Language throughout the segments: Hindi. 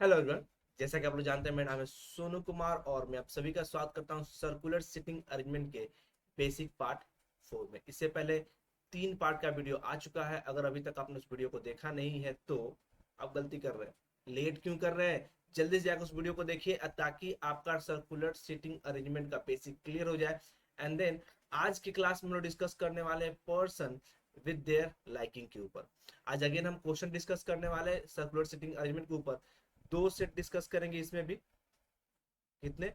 Hello everyone. जैसा कि आप लोग जानते हैं, मेरा नाम है सोनू कुमार और मैं आप सभी का स्वागत करता हूं सर्कुलर सिटिंग अरेंजमेंट के बेसिक पार्ट 4 में। इससे पहले 3 पार्ट का वीडियो आ चुका है। अगर अभी तक आपने उस वीडियो को देखा नहीं है तो आप गलती कर रहे हैं। लेट क्यों कर रहे हैं? जल्दी से जाकर उस वीडियो को देखिए ताकि आपका सर्कुलर सिटिंग अरेंजमेंट का बेसिक क्लियर हो जाए। एंड देन आज की क्लास में हम लोग डिस्कस करने वाले पर्सन विद देयर लाइकिंग के ऊपर। आज अगेन हम क्वेश्चन डिस्कस करने वाले सर्कुलर सिटिंग अरेंजमेंट के ऊपर। 2 सेट डिस्कस करेंगे इसमें भी। कितने?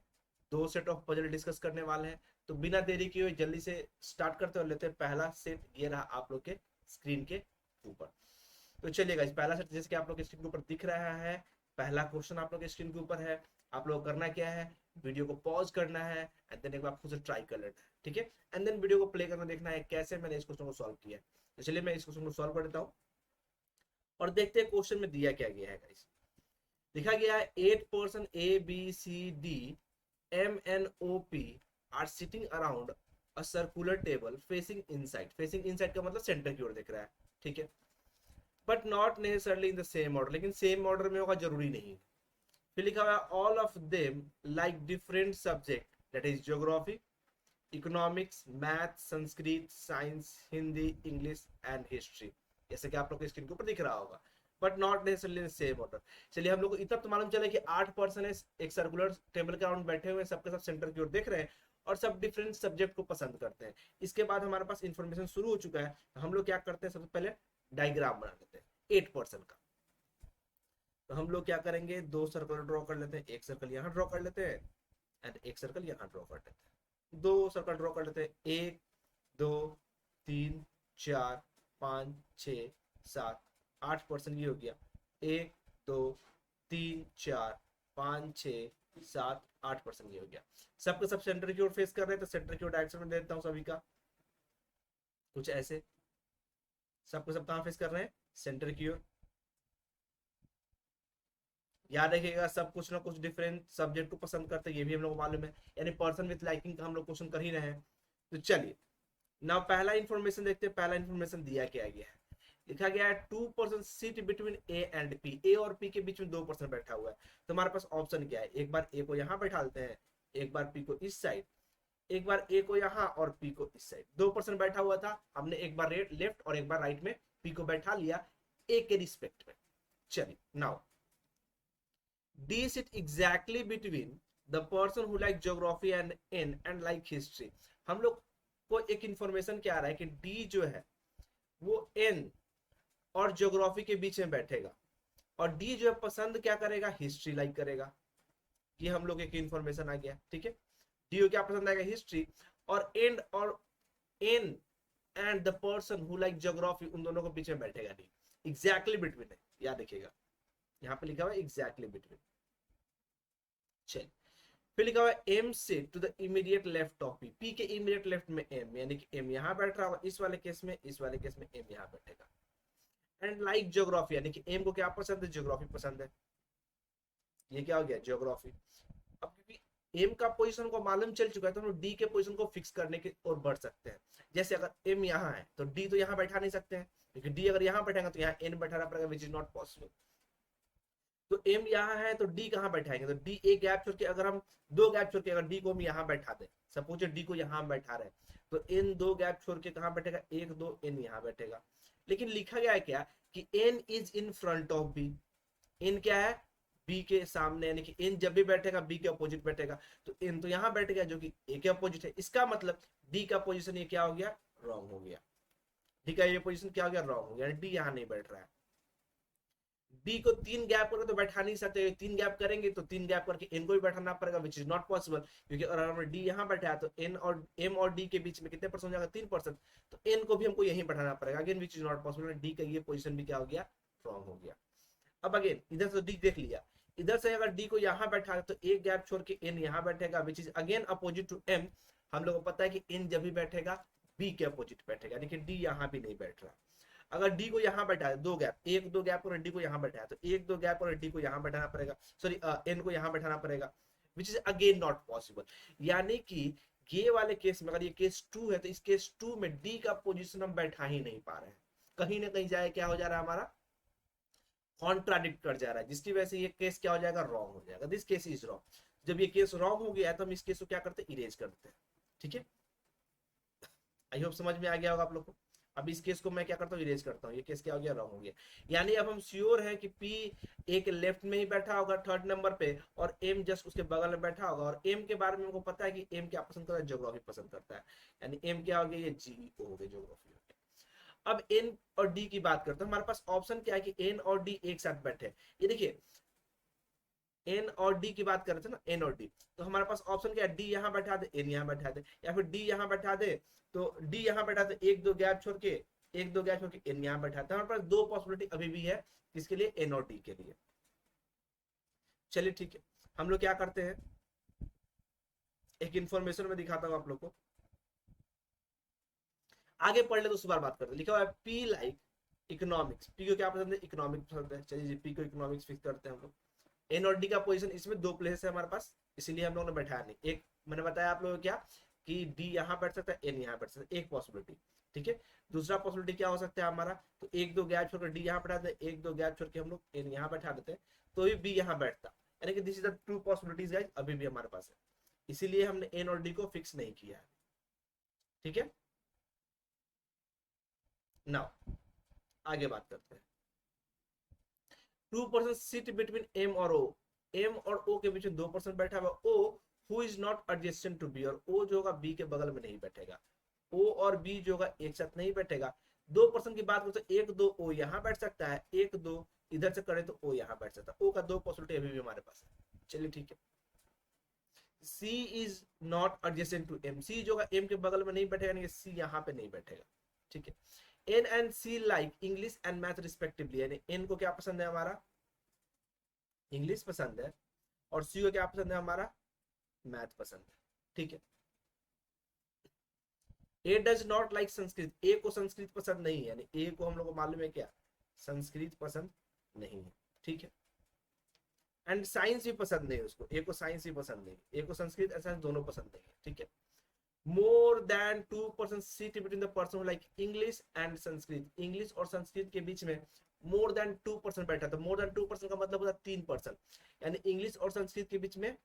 2 सेट ऑफ पजल डिस्कस करने वाले हैं। तो बिना देरी किए हुए जल्दी से स्टार्ट करते हुए लेते हैं। पहला सेट ये रहा आप लोग के स्क्रीन के ऊपर। तो चलिएगा, इस पहला सेट जैसे कि आप लोग के स्क्रीन के ऊपर दिख रहा है, पहला क्वेश्चन आप लोग के स्क्रीन के ऊपर है। आप लोग करना क्या है, वीडियो को पॉज करना है एंड देन एक बार खुद से ट्राई कर लेना है, ठीक है। एंड देन वीडियो को प्ले करना, देखना है कैसे मैंने इस क्वेश्चन को सॉल्व किया है। तो चलिए मैं इस क्वेश्चन को सॉल्व कर देता हूँ और देखते हैं क्वेश्चन में दिया क्या गया है गाइस। लिखा गया है 8 person A B C D M N O P R sitting around a circular table facing inside. Facing inside का मतलब सेंटर की ओर दिख रहा है, ठीक है। But not necessarily in the same order, लेकिन सेम ऑर्डर में होगा जरूरी नहीं। फिर लिखा हुआ है all of them like different subject, that is geography, economics, math, Sanskrit, science, Hindi, English and history. जैसे कि आप लोग को स्क्रीन के ऊपर दिख रहा होगा, but not necessarily same order. चलिए, हम लोग को इतना तो मालूम चला कि 8 पर्सन है, एक सर्कुलर टेबल के अराउंड बैठे हुए, सबके सब सेंटर की ओर देख रहे हैं और सब डिफरेंट सब्जेक्ट को पसंद करते हैं। इसके बाद हमारे पास इंफॉर्मेशन शुरू हो चुका है। हम लोग क्या करते हैं, सबसे पहले डायग्राम बना लेते हैं 8 पर्सन का। तो हम लोग क्या करेंगे, 2 सर्कल ड्रॉ कर लेते हैं। एक सर्कल यहाँ ड्रॉ कर लेते हैं एंड एक सर्कल यहाँ ड्रॉ कर लेते हैं। 2 सर्कल ड्रॉ कर लेते हैं। 1 2 3 4 5 6 7 8 पर्सन ये हो गया। 1 2 3 4 5 6 7 8 पर्सन ये हो गया। सबके सब सेंटर की ओर फेस कर रहे हैं, तो सेंटर की ओर डायरेक्शन में दे देता हूँ सभी का कुछ ऐसे। सबके सब कहाँ फेस कर रहे हैं? सेंटर की ओर। याद रखिएगा, सब कुछ ना कुछ डिफरेंट सब्जेक्ट को पसंद करते हैं, ये भी हम लोग को मालूम है। यानी पर्सन विथ लाइकिंग का हम लोग क्वेश्चन कर ही रहे हैं। तो चलिए ना पहला इंफॉर्मेशन देखते हैं। पहला इंफॉर्मेशन दिया क्या गया है। लिखा गया है 2 person sit between A and P. A और पी के बीच में 2 पर्सन बैठा हुआ है। तो हमारे पास ऑप्शन क्या है, एक बार ए को यहाँ बैठा लेते हैं, एक बार पी को इस साइड, एक बार ए को यहाँ और पी को इस साइड। 2 पर्सन बैठा हुआ था, हमने एक बार लेफ्ट और एक बार राइट में पी को बैठा लिया ए के रिस्पेक्ट में। चलिए now D sit exactly between the person who like geography and N and like history। हम लोग को एक इंफॉर्मेशन क्या आ रहा है कि D जो है वो N और ज्योग्राफी के बीच में बैठेगा और D जो है पसंद क्या करेगा, हिस्ट्री लाइक करेगा। ये हम लोग एक इंफॉर्मेशन आ गया, ठीक है। डी को क्या पसंद आएगा, हिस्ट्री। और N and the person who like geography, उन दोनों को बीच में बैठेगा डी। एग्जैक्टली बिटवीन है, याद रखिएगा यहाँ पे लिखा हुआ है एग्जैक्टली बिटवीन। चलिए, फिर लिखा हुआ है एम से to the immediate left of P. P के इमीडिएट लेफ्ट में एम, यानी कि एम यहाँ बैठ रहा होगा इस वाले केस में, इस वाले केस में एम यहाँ बैठेगा। एंड लाइक ज्योग्राफी, यानी कि एम को क्या पसंद है, ज्योग्राफी पसंद है। ये क्या हो गया, ज्योग्राफी। अब क्योंकि एम का पोजीशन को मालूम चल चुका है तो हम लोग डी के पोजीशन को फिक्स करने की ओर बढ़ सकते हैं। जैसे अगर एम यहाँ है तो डी तो यहाँ बैठा नहीं सकते हैं, क्योंकि डी अगर यहाँ बैठेगा तो यहाँ एन बैठाना पड़ेगा, विच इज नॉट पॉसिबल। तो एम यहाँ है तो डी कहाँ बैठाएंगे, तो डी एक गैप छोड़ के, अगर हम 2 गैप छोड़ के अगर डी को हम यहाँ बैठा दें, सपोज डी को यहाँ बैठा रहे, तो एन 2 गैप छोड़ के कहाँ बैठेगा, 1 2 एन यहाँ बैठेगा। लेकिन लिखा गया है क्या कि N is in front of B. N क्या है, बी के सामने, यानी कि एन जब भी बैठेगा बी के अपोजिट बैठेगा। तो एन तो यहाँ बैठ गया जो कि ए के अपोजिट है। इसका मतलब डी का पोजिशन ये क्या हो गया, रॉन्ग हो गया। डी का ये पोजिशन क्या हो गया, रॉन्ग हो गया, डी यहाँ नहीं बैठ रहा है। बी को 3 गैप करके तो बैठा नहीं सकते, 3 गैप करेंगे तो 3 गैप करके एन को भी बैठाना पड़ेगा, विच इज नॉट पॉसिबल। क्योंकि अगर हमने डी यहाँ बैठा है तो एन और एम और डी के बीच में कितने परसेंट हो जाएगा, 3%। तो एन को भी हमको यहीं बैठाना पड़ेगा, again which is not possible. D का ये पोजिशन भी क्या हो गया, रॉन्ग हो गया। अब अगेन इधर से डी देख लिया, इधर से अगर डी को यहाँ बैठा तो 1 गैप छोड़ के एन यहाँ बैठेगा, which is again opposite to M. हम लोग को पता है कि एन जब भी बैठेगा बी के अपोजिट बैठेगा, यानी कि डी यहाँ भी नहीं बैठ रहा। अगर डी को यहाँ बैठा है 2 गैप, 1 2 गैप और डी को यहाँ बैठा है, तो 1 2 गैप और डी को यहाँ बैठाना पड़ेगा, सॉरी एन को यहाँ बैठाना पड़ेगा, विच इज अगेन नॉट पॉसिबल। यानी कि ये वाले केस में, अगर ये केस 2 है तो इस केस 2 में डी का पोजीशन हम बैठा ही नहीं पा रहे हैं। कहीं ना कहीं जाए क्या हो जा रहा है हमारा, कॉन्ट्राडिक्ट कर जा रहा है, जिसकी वजह से ये केस क्या हो जाएगा, रॉन्ग हो जाएगा। This case is wrong. जब ये केस रॉन्ग हो गया है तो हम इस केस को क्या करते हैं, इरेज करते हैं। ठीक है, आई होप समझ में आ गया होगा आप लोग को। अब इस केस को मैं क्या करता हूँ, इरेज करता हूँ, ये केस क्या हो गया, रॉन्ग हो गया। यानी अब हम श्योर हैं कि पी एक लेफ्ट में ही बैठा होगा थर्ड नंबर पे, और एम जस्ट उसके बगल में बैठा होगा, और एम के बारे में हमको पता है कि एम क्या पसंद करता है, ज्योग्राफी पसंद करता है। यानी एम क्या हो गया, ये जी हो गया, ज्योग्राफी हो गया। अब एन और डी की बात करते हैं। हमारे पास ऑप्शन क्या है कि एन और डी एक साथ बैठे। ये देखिए, एन और डी की बात कर रहे थे ना, एन और डी, तो हमारे पास ऑप्शन क्या है, डी यहाँ बैठा दे, एन यहाँ बैठा दे, या फिर डी यहाँ बैठा दे, तो डी यहाँ बैठा दे, एक दो गैप छोड़ के, एक दो गैप छोड़ के एन यहाँ बैठा दे। हमारे पास दो पॉसिबिलिटी अभी भी है, किसके लिए, एन और डी के लिए। चलिए ठीक है, हम लोग क्या करते हैं, एक इंफॉर्मेशन में दिखाता हूँ आप लोग को, आगे पढ़ ले तो उस बार बात करते हैं। लिखा हुआ है पी लाइक इकोनॉमिक्स, पी को क्या पसंद है, इकोनॉमिक्स पसंद है। चलिए जी, पी को इकोनॉमिक्स फिक्स करते हैं हम लोग। एन और डी का पोजीशन इसमें दो प्लेस है हमारे पास, इसीलिए हम लोगों ने बैठाया नहीं। एक मैंने बताया आप लोगों को क्या, कि डी यहाँ बैठ सकता है, एन यहाँ बैठ सकता है, एक पॉसिबिलिटी। ठीक है, दूसरा पॉसिबिलिटी क्या हो सकता है हमारा, तो एक दो गैप छोड़कर डी यहाँ बैठा देते, एक दो गैप छोड़ के हम लोग एन यहाँ बैठा देते हैं, तो भी बी यहाँ बैठता। यानी कि this is the two possibilities guys, अभी भी हमारे पास है, इसीलिए हमने एन और डी को फिक्स नहीं किया है। ठीक है, नाउ आगे बात करते हैं। 2% सिट बिटवीन एम और ओ, एम और ओ के बीच में 2% बैठा हुआ, O who is not adjacent to B, और ओ जो होगा बी के बगल में नहीं बैठेगा, ओ और बी जो होगा एक साथ नहीं बैठेगा। 2% की बात करें तो एक दो ओ यहाँ बैठ सकता है, एक दो इधर से करे तो ओ यहाँ बैठ सकता है, ओ का दो पॉसिबिलिटी अभी भी हमारे पास है। चलिए ठीक है, C is not adjacent to M, C जो एम के बगल में नहीं बैठेगा, यानी सी यहाँ पे नहीं बैठेगा। ठीक है, N and C like English and math respectively, यानी एन को क्या पसंद है हमारा, इंग्लिश पसंद है, और सी को क्या पसंद है हमारा, मैथ पसंद है। ठीक है, ए डज नॉट लाइक संस्कृत, ए को संस्कृत पसंद नहीं है, यानी ए को हम लोग को मालूम है क्या, संस्कृत पसंद नहीं है। ठीक है, एंड साइंस भी पसंद नहीं है उसको, ए को साइंस भी पसंद नहीं, ए को संस्कृत और साइंस दोनों पसंद नहीं है। ठीक है, more than 2% seat between the person like English and Sanskrit, English और संस्कृत के बीच में मोर देन 2% बैठा, तो मोर देन 2% का मतलब होता है 3%, यानी इंग्लिश और संस्कृत के बीच में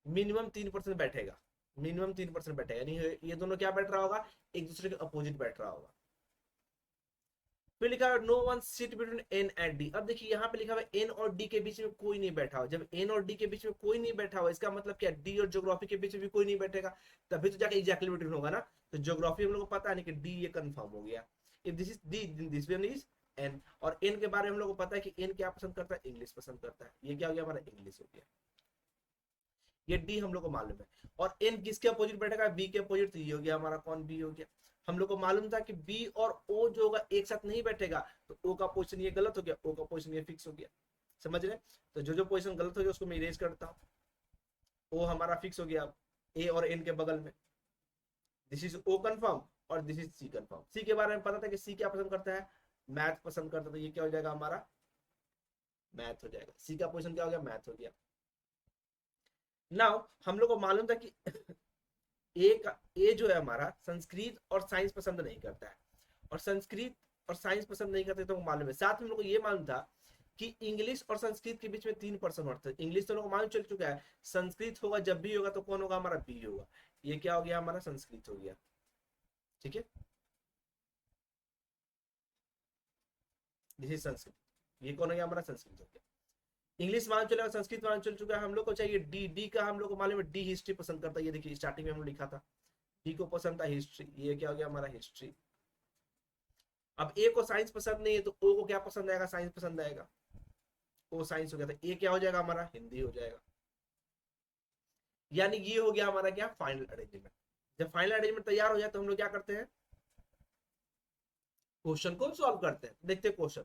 मिनिमम 3% बैठेगा, मिनिमम 3% बैठेगा, यानी ये दोनों क्या बैठ रहा होगा, एक दूसरे के अपोजिट बैठ रहा होगा। फिर लिखा है no one sit between N and D, अब देखिए यहाँ पे लिखा हुआ है एन और डी के बीच में कोई नहीं बैठा हो। जब एन और डी के बीच में कोई नहीं बैठा हो, इसका मतलब क्या, डी और ज्योग्राफी के बीच में भी कोई नहीं बैठेगा, तभी तो जाके एग्जैक्टली बिटवीन होगा ना। तो ज्योग्राफी हम लोग को पता है नहीं कि डी, ये कंफर्म हो गया। If this is D, this one is an, और एन के बारे में हम लोग को पता है कि एन क्या पसंद करता है, इंग्लिश पसंद करता है, ये क्या हो गया हमारा, इंग्लिश हो गया। ये डी हम लोग को मालूम है, और एन किसके अपोजिट बैठेगा, बी के अपोजिट, तो ये हो गया हमारा कौन, बी हो गया। हम लोग को मालूम था कि बी और ओ जो होगा एक साथ नहीं बैठेगा, तो ओ का पोजीशन ये गलत हो गया, ओ का पोजीशन ये फिक्स हो गया। समझ रहे, तो जो जो पोजीशन गलत हो गया उसको मैं इरेज करता हूँ। ओ हमारा फिक्स हो गया ए और एन के बगल में, दिस इज ओ कंफर्म, और दिस इज सी कंफर्म। सी के बारे में पता था कि सी क्या पसंद करता है, मैथ पसंद करता है, तो ये क्या हो जाएगा हमारा, मैथ हो जाएगा। सी का पोजीशन क्या हो गया, मैथ हो गया। नाउ हम लोग को मालूम था कि ए जो है हमारा संस्कृत और साइंस पसंद नहीं करता है, और संस्कृत और साइंस पसंद नहीं करते तो मालूम है। साथ में हम लोग को ये मालूम था कि इंग्लिश और संस्कृत के बीच में 3% होता है। इंग्लिश तो लोग को मालूम चल चुका है, संस्कृत होगा जब भी होगा तो कौन होगा हमारा, बी होगा। ये क्या हो गया हमारा, संस्कृत हो गया। ठीक है, दिस इज संस्कृत, ये कौन हो गया हमारा, संस्कृत हो गया। इंग्लिश मालूम चलेगा, संस्कृत मालूम चल चुका है। हम लोग को चाहिए डी, डी का हम लोग को मालूम है डी हिस्ट्री पसंद करता है, ये देखिए स्टार्टिंग में हम लिखा था डी को पसंद था हिस्ट्री, ये क्या हो गया हमारा, हिस्ट्री। अब ए को साइंस पसंद नहीं है, तो ओ को क्या पसंद आएगा, साइंस पसंद आएगा, ओ साइंस हो गया, तो ए क्या हो जाएगा हमारा, हिंदी हो जाएगा। यानी ये हो गया हमारा क्या, फाइनल अरेंजमेंट। जब फाइनल अरेंजमेंट तैयार हो जाए तो हम लोग क्या करते हैं, क्वेश्चन को सॉल्व करते हैं। देखते हैं question,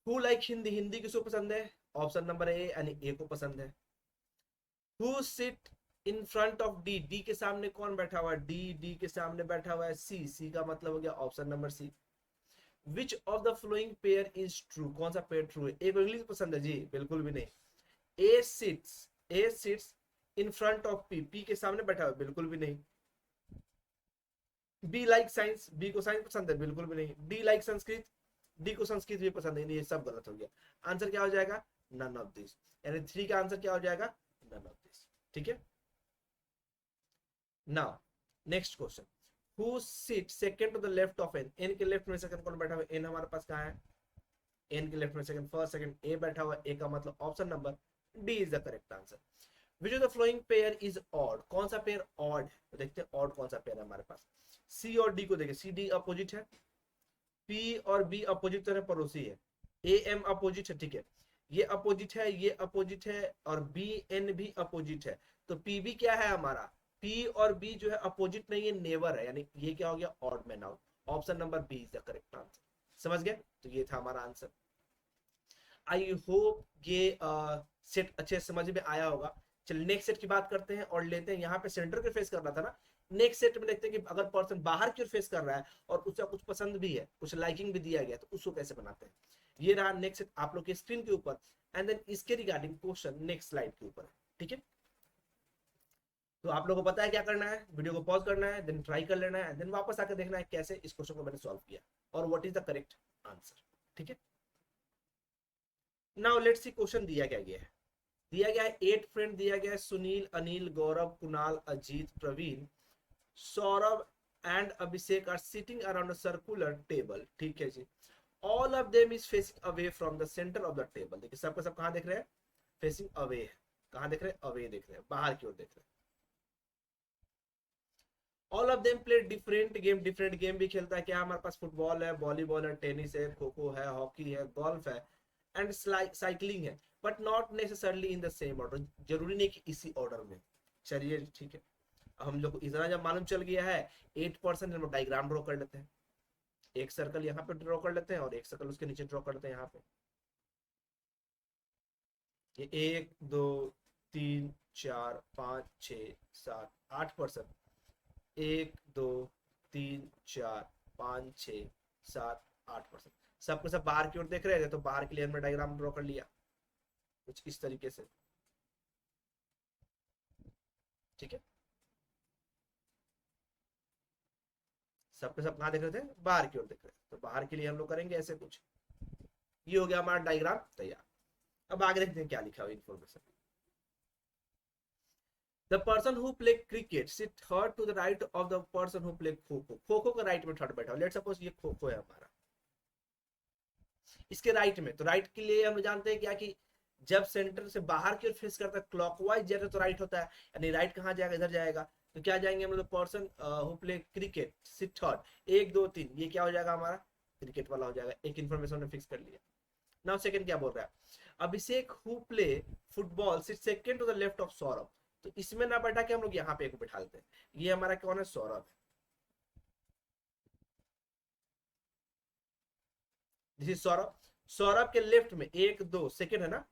who like Hindi, Hindi किसको पसंद है, ऑप्शन नंबर ए, यानी ए को पसंद है। Who sit in front of D, D के सामने कौन बैठा हुआ है, डी, डी के सामने बैठा हुआ है सी, सी का मतलब हो गया option number C. Which of the following pair is true, कौन सा पेयर ट्रू है, ए को इंग्लिश पसंद है जी, बिल्कुल भी नहीं। A sits in front of P, P के सामने बैठा हुआ, बिल्कुल भी नहीं। बी लाइक साइंस, बी को साइंस पसंद है, बिल्कुल भी नहीं। डी लाइक संस्कृत, डी को संस्कृत भी पसंद नहीं, ये सब गलत हो गया। आंसर क्या हो जाएगा? नन ऑफ दिस, यानी 3 का आंसर क्या हो जाएगा? None of this. ठीक है, now next question, who sit second to the left of N, N के लेफ्ट में सेकंड कौन बैठा हुआ है? एन हमारे पास कहाँ है? एन के लेफ्ट में सेकंड, फर्स्ट सेकंड ए बैठा हुआ है, ए का मतलब option number D is the correct answer. Which of the following pair is odd, कौन सा पेयर ऑड है? तो देखते हैं ऑड कौन सा पेयर है हमारे पास। सी और डी को देखिए, सी डी अपोजिट है, पी और बी अपोजिट तरह पड़ोसी है, ए एम अपोजिट है, ठीक है, ये अपोजिट है, ये अपोजिट है, और बी एन भी अपोजिट है। तो पी भी क्या है हमारा? पी और बी जो है अपोजिट नहीं है, नेवर है, यानी ये क्या हो गया? Odd man out. Option number B is the correct answer. समझ गए? तो ये था हमारा आंसर। आई होप ये सेट अच्छे समझ में आया होगा। चलिए नेक्स्ट सेट की बात करते हैं और लेते हैं, यहाँ पे सेंटर के फेस कर रहा था ना, नेक्स्ट सेट में देखते हैं कि अगर पर्सन बाहर की ओर फेस कर रहा है और उसका कुछ पसंद भी है, कुछ लाइकिंग भी दिया गया, तो उसको कैसे बनाते हैं। ये रहा नेक्स्ट सेट आप लोग के स्क्रीन के ऊपर, एंड देन इसके रिगार्डिंग क्वेश्चन नेक्स्ट स्लाइड के ऊपर। ठीक है, तो आप लोगों को पता है क्या करना है, वीडियो को पॉज करना है, देन ट्राई कर लेना है, देन वापस आकर देखना है कैसे इस क्वेश्चन को मैंने सॉल्व किया और what is the correct answer. ठीक है, नाउ लेट्स सी क्वेश्चन दिया क्या गया है। दिया गया है 8 फ्रेंड दिया गया है, Sunil, Anil, Gaurav, Kunal, Ajit, Pravin, Saurabh and Abhishek are sitting around a circular table. ठीक है जी, all of them is facing away from the centre of the table. देखिए सबका सब कहां देख रहे हैं? फेसिंग अवे है। कहां देख रहे हैं? अवे देख रहे हैं, बाहर की ओर देख रहे हैं। All of them play different game, different game भी खेलता है क्या? हमारे पास फुटबॉल है, वॉलीबॉल है, टेनिस है, खो खो है, हॉकी है, गोल्फ है, एंड साइकिलिंग है, but not necessarily in the same order, जरूरी नहीं कि इसी ऑर्डर में। चलिए ठीक है, हम लोग को इतना जब मालूम चल गया है, 8% हम लोग डायग्राम ड्रॉ कर लेते हैं। एक सर्कल यहाँ पे ड्रॉ कर लेते हैं और एक सर्कल उसके नीचे ड्रॉ कर लेते हैं। यहाँ पे ये 1 2 3 4 5 6 7 8%, 1 2 3 4 5 6 7 8%, सबको सब बाहर की ओर देख रहे थे, तो बाहर के लिए हमने डायग्राम ड्रॉ कर लिया कुछ इस तरीके से। ठीक है, सबके सब कहाँ देख रहे थे? बाहर की ओर देख रहे थे, तो बाहर के लिए हम लोग करेंगे ऐसे कुछ। ये हो गया हमारा डायग्राम तैयार। अब आगे देखते हैं क्या लिखा हुआ information. The person who play cricket sit third to the right of the person who play kho kho, kho खो का राइट में थर्ड बैठा हो। लेट्स सपोज ये खो खो है हमारा, इसके राइट में, तो राइट के लिए हम जानते हैं क्या कि जब सेंटर से बाहर की ओर फेस करता है क्लॉकवाइज जाएगा तो राइट होता है, यानी राइट कहाँ जाएगा? इधर जाएगा। तो क्या जाएंगे हम लोग? Person who play cricket sit third, 1 2 3, ये क्या हो जाएगा हमारा? क्रिकेट वाला हो जाएगा। एक इन्फॉर्मेशन हमने फिक्स कर लिया। नाउ सेकंड क्या बोल रहा है? Abhishek who play football sit second to the left of Saurabh, तो इसमें ना बैठा के हम लोग यहाँ पे एक बैठा लेते हैं। ये हमारा कौन है? सौरभ है। This is Saurabh. सौरभ के लेफ्ट में 1 2 सेकंड है ना,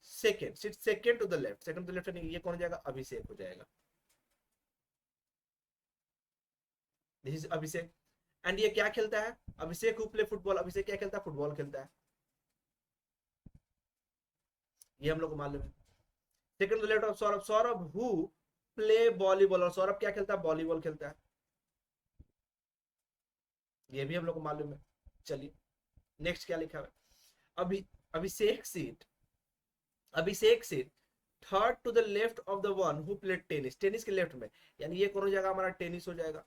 second sit second to the left, second to the left, ये कौन हो जाएगा? अभिषेक हो जाएगा। This is Abhishek. एंड ये क्या खेलता है? अभिषेक हु प्ले फुटबॉल, अभिषेक क्या खेलता है? फुटबॉल खेलता है, ये हम लोग को मालूम है। Second to the left of Saurabh, Saurabh who play volleyball, और सौरभ क्या खेलता है? वॉलीबॉल खेलता है, ये भी हम लोग को मालूम है। चलिए नेक्स्ट क्या लिखा है? अभी Abhishek sit, Abhishek sit third to the left of the one who played tennis, tennis के लेफ्ट में, यानी ये कौन हो जाएगा? हमारा टेनिस हो जाएगा।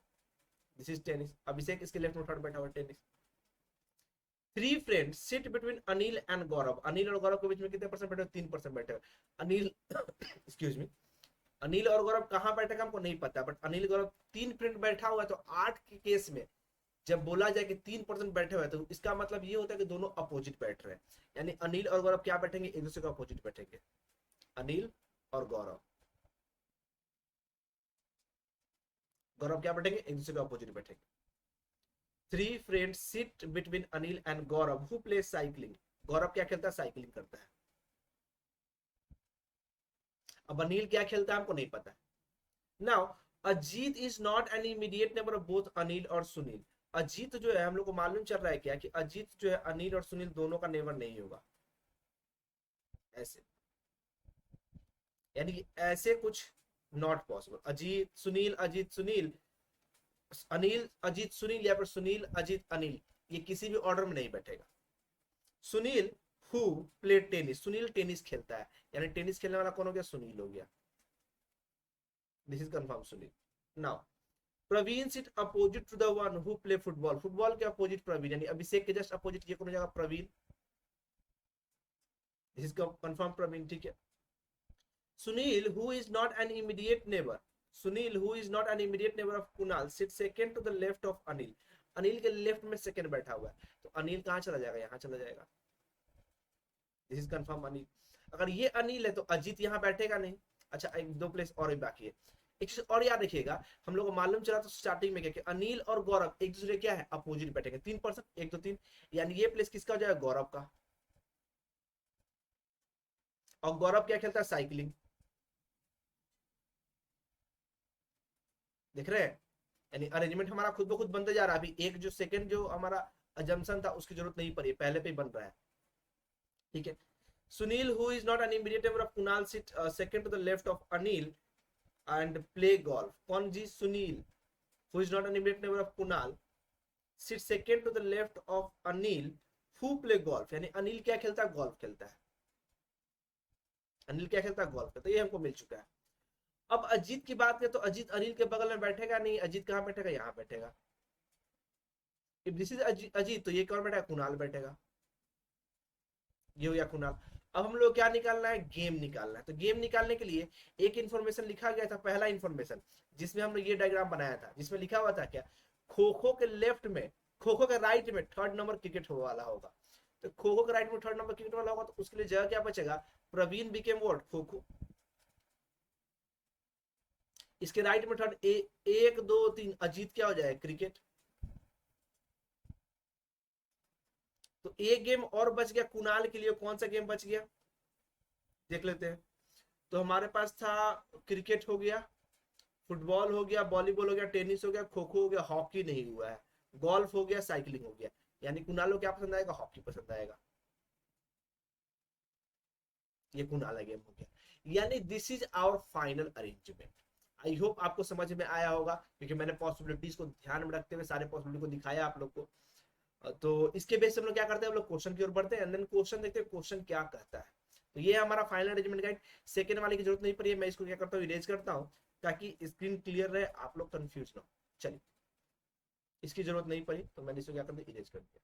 This is tennis. अभिषेक इसके लेफ्ट में थर्ड बैठा हुआ tennis. 3 friends sit between Anil and Gaurav, Anil और गौरव के बीच में कितने परसेंट बैठे? 3% बैठे। अनिल एक्सक्यूज मी, अनिल और गौरव कहाँ बैठे हमको नहीं पता, बट अनिल गौरव 3 फ्रेंड बैठा हुआ है, तो 8 के केस में जब बोला जाए कि 3% बैठे हुए, तो इसका मतलब ये होता है कि दोनों अपोजिट बैठ रहे हैं, यानी अनिल और गौरव क्या बैठेंगे? एक दूसरे के अपोजिट बैठेंगे। अनिल और गौरव, गौरव क्या बैठेंगे? एक दूसरे के अपोजिट बैठेंगे। 3 friends sit between Anil and Gaurav who play cycling, Gaurav क्या खेलता है? साइकिलिंग करता है। अब अनिल क्या खेलता है हमको नहीं पता है। Now Ajit is not an immediate neighbour of both Anil और सुनील, अजीत जो है हम लोग को मालूम चल रहा है क्या कि अजीत जो है अनिल और सुनील दोनों का नेबर नहीं होगा, ऐसे, यानी ऐसे कुछ नॉट पॉसिबल। अजीत सुनील, अजीत सुनील, अनिल अजीत सुनील, या फिर सुनील अजीत अनिल, ये किसी भी ऑर्डर में नहीं बैठेगा। Sunil who play tennis, Sunil tennis खेलता है, यानी टेनिस खेलने वाला कौन हो गया, सुनील हो गया, this is confirm Sunil. Now Praveen sit opposite to the one who play football, football के अपोजिट प्रवीण, यानी अभिषेक के जस्ट अपोजिट ये कौन हो जाएगा, Praveen, this is confirm Praveen, ठीक है। Sunil who is not an immediate neighbour, Sunil who is not an immediate neighbour of Kunal sit second to the left of Anil, Anil के लेफ्ट में सेकंड बैठा हुआ है, तो अनिल कहां चला जाएगा, यहां चला जाएगा, दिस इज कंफर्म अनिल। अगर ये अनिल है तो अजीत यहाँ बैठेगा नहीं। अच्छा एक दो प्लेस और भी बाकी है, एक चीज और याद रखिएगा, हम लोग को मालूम चला तो स्टार्टिंग में क्या कि अनिल और गौरव एक दूसरे क्या है, अपोजिट बैठेंगे, 3%, 1 2 3, यानी ये प्लेस किसका हो जाएगा, गौरव का। और गौरव क्या खेलता है, साइकिलिंग, देख रहे हैं, यानी अरेंजमेंट हमारा खुद ब खुद बनते जा रहा है। अभी एक जो सेकंड जो हमारा अजम्पशन था उसकी जरूरत नहीं पड़ी, पहले पे ही बन रहा है, ठीक है। Sunil who is not an immediate neighbour of Kunal sit second to the left of Anil and play golf, कौन जी, Sunil who is not an immediate neighbour of Kunal sit second to the left of Anil who play golf, यानी अनिल क्या खेलता है, गोल्फ खेलता है, अनिल क्या खेलता है, गोल्फ खेलता है, ये हमको मिल चुका है। अब अजीत की बात करें तो अजीत अनिल के बगल में बैठेगा नहीं, अजीत कहां बैठेगा, यहां बैठेगा, इफ दिस इज अजीत तो ये कौन बैठेगा, कुणाल बैठेगा, ये हो गया कुणाल। अब हम लोग क्या निकालना है, गेम निकालना है, तो गेम निकालने के लिए एक इन्फॉर्मेशन लिखा गया था, पहला इन्फॉर्मेशन जिसमें हमने ये डायग्राम बनाया था, जिसमें लिखा हुआ था क्या, खो खो के लेफ्ट में, खो खो के राइट में थर्ड नंबर क्रिकेट वाला होगा, तो खो खो के राइट में थर्ड नंबर क्रिकेट वाला होगा, तो उसके लिए जगह क्या बचेगा, प्रवीण बिकेम व्हाट, खो खो, इसके राइट में थर्ड 1 2 3 अजीत क्या हो जाएगा, क्रिकेट, तो एक गेम और बच गया कुणाल के लिए, कौन सा गेम बच गया, देख लेते हैं। तो हमारे पास था क्रिकेट हो गया, फुटबॉल हो गया, वॉलीबॉल हो गया, टेनिस हो गया, खो खो हो गया, हॉकी नहीं हुआ है, गोल्फ हो गया, साइकिलिंग हो गया, यानी कुणाल को क्या पसंद आएगा, हॉकी पसंद आएगा, ये कुणाल गेम हो गया, यानी this is our final arrangement. I hope आपको समझ में आया होगा, क्योंकि मैंने पॉसिबिलिटीज को ध्यान में रखते हुए सारे पॉसिबिलिटी को दिखाया आप लोग को। तो इसके बेस से हम लोग क्या करते हैं, हम लोग क्वेश्चन की ओर बढ़ते हैं, एंड देन क्वेश्चन देखते हैं क्वेश्चन क्या कहता है। तो ये हमारा फाइनल अरेंजमेंट गाइड, सेकंड वाले की जरूरत नहीं पड़ी है, मैं इसको क्या करता हूँ, इरेज करता हूँ, ताकि स्क्रीन क्लियर रहे, आप लोग कंफ्यूज ना हो। चलिए, इसकी जरूरत नहीं पड़ी तो मैंने इसको क्या कर दिया, इरेज कर दिया।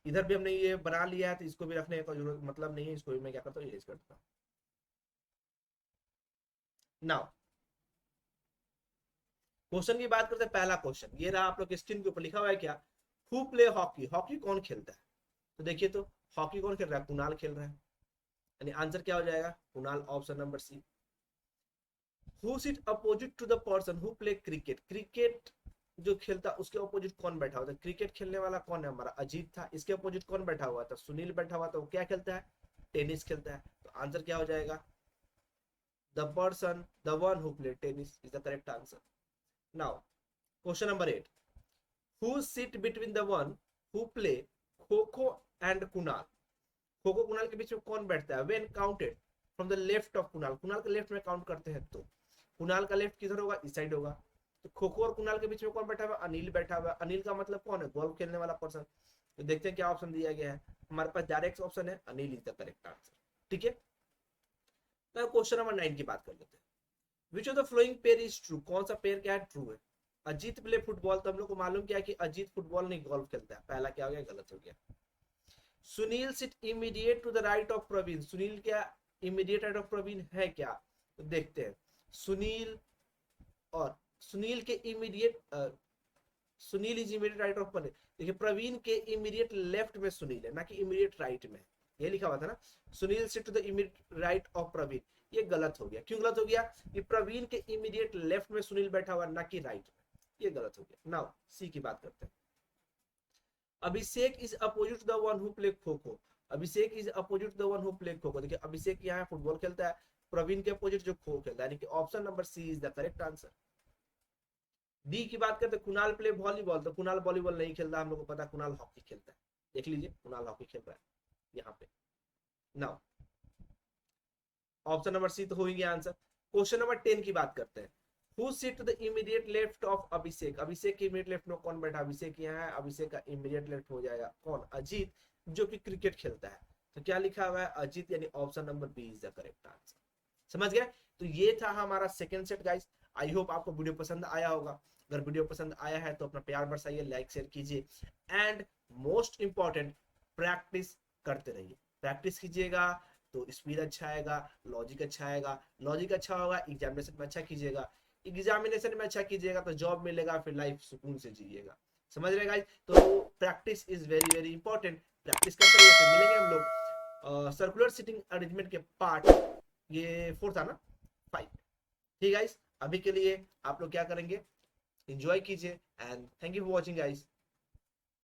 इधर भी हमने ये बना लिया है, तो इसको भी रखने का जरूरत मतलब नहीं है, इसको भी मैं क्या करता हूँ, इरेज करता हूँ। नाउ क्वेश्चन की बात करते हैं, पहला क्वेश्चन ये रहा, आप लोग स्क्रीन के ऊपर लिखा हुआ है क्या, हु प्ले हॉकी, हॉकी कौन खेलता है, तो देखिए तो हॉकी कौन खेल रहा है, कुणाल खेल रहा है, यानी आंसर क्या हो जाएगा, Kunal, option number C. Who sit opposite to the person who play cricket, cricket जो खेलता उसके अपोजिट कौन बैठा हुआ था, क्रिकेट खेलने वाला कौन है, हमारा अजीत था, इसके अपोजिट कौन बैठा हुआ था, सुनील बैठा हुआ था, वो क्या खेलता है, टेनिस खेलता है, तो आंसर क्या हो जाएगा, the person the one who play tennis is the correct answer. Now question number 8, who sit between the one who play kho खो एंड कुणाल, खो खो कुणाल के बीच में कौन बैठता है, when counted from the left of Kunal, Kunal के लेफ्ट में काउंट करते हैं तो कुणाल का लेफ्ट किधर होगा, इस साइड होगा, तो खो खो और कुणाल के बीच में कौन बैठा हुआ, अनिल बैठा हुआ, अनिल का मतलब कौन है, गोल्फ खेलने वाला पर्सन। तो देखते हैं क्या ऑप्शन दिया गया है, हमारे पास डायरेक्ट ऑप्शन है, Anil is the correct answer, ठीक है। तो क्वेश्चन नंबर 9 की बात कर लेते हैं, विच of the following pair is true, कौन सा पेयर क्या है, ट्रू है। अजीत प्ले फुटबॉल, तो हम लोग को मालूम क्या है कि अजीत फुटबॉल नहीं गोल्फ खेलता है, पहला क्या हो गया, गलत हो गया। Sunil sit immediate to the right of Praveen, Sunil क्या इमीडिएट राइट ऑफ प्रवीण है क्या, तो देखते हैं, सुनील और सुनील के immediate Sunil is immediate right of Praveen, देखिए प्रवीण के इमीडिएट लेफ्ट में सुनील है, ना कि इमीडिएट राइट में, ये लिखा हुआ था ना, Sunil sit to the immediate right of Praveen, ये गलत हो गया, क्यों गलत हो गया, कि प्रवीण के इमीडिएट लेफ्ट में सुनील बैठा हुआ, ना कि राइट में, ये गलत हो गया। नाउ सी की बात करते हैं, Abhishek is opposite to the one who play kho kho, Abhishek is opposite to the one who play kho kho, देखिए अभिषेक यहाँ फुटबॉल खेलता है, प्रवीण के अपोजिट जो खो खेलता है, यानी कि option number C is the correct answer. D की बात करते हैं, कुणाल प्ले वॉलीबॉल, तो कुणाल वॉलीबॉल नहीं खेलता, हम लोग को पता है कुणाल हॉकी खेलता है, देख लीजिए कुणाल हॉकी खेल रहा है यहाँ पे। नाउ ऑप्शन नंबर सी तो हो ही गया आंसर। क्वेश्चन नंबर 10 की बात करते हैं, Who sit to the immediate left of अभिषेक? अभिषेक के इमीडिएट लेफ्ट में कौन बैठा? अभिषेक यहाँ है, अभिषेक का इमीडिएट लेफ्ट हो जाएगा कौन? अजीत, जो कि क्रिकेट खेलता है। तो क्या लिखा हुआ है? अजीत, यानी option number B is the correct answer. समझ गए? तो ये था हमारा second set guys. I hope आपको वीडियो पसंद आया होगा। अगर वीडियो पसंद आया है तो अपना प्यार बरसाइए, लाइक शेयर कीजिए, एंड मोस्ट इंपॉर्टेंट प्रैक्टिस करते रहिए। प्रैक्टिस कीजिएगा तो स्पीड अच्छा आएगा, लॉजिक अच्छा आएगा, लॉजिक अच्छा होगा एग्जामिनेशन में अच्छा कीजिएगा, एग्जामिनेशन में अच्छा कीजिएगा तो जॉब मिलेगा, फिर लाइफ सुकून से जिएगा। समझ रहे गाइस? तो practice is very very important. Practice करते रहिए, फिर मिलेंगे हम लोग सर्कुलर सीटिंग अरेंजमेंट के पार्ट, ये 4 था ना, 5। ठीक गाइस, अभी के लिए आप लोग क्या करेंगे, एंजॉय कीजिए, and thank you for watching guys.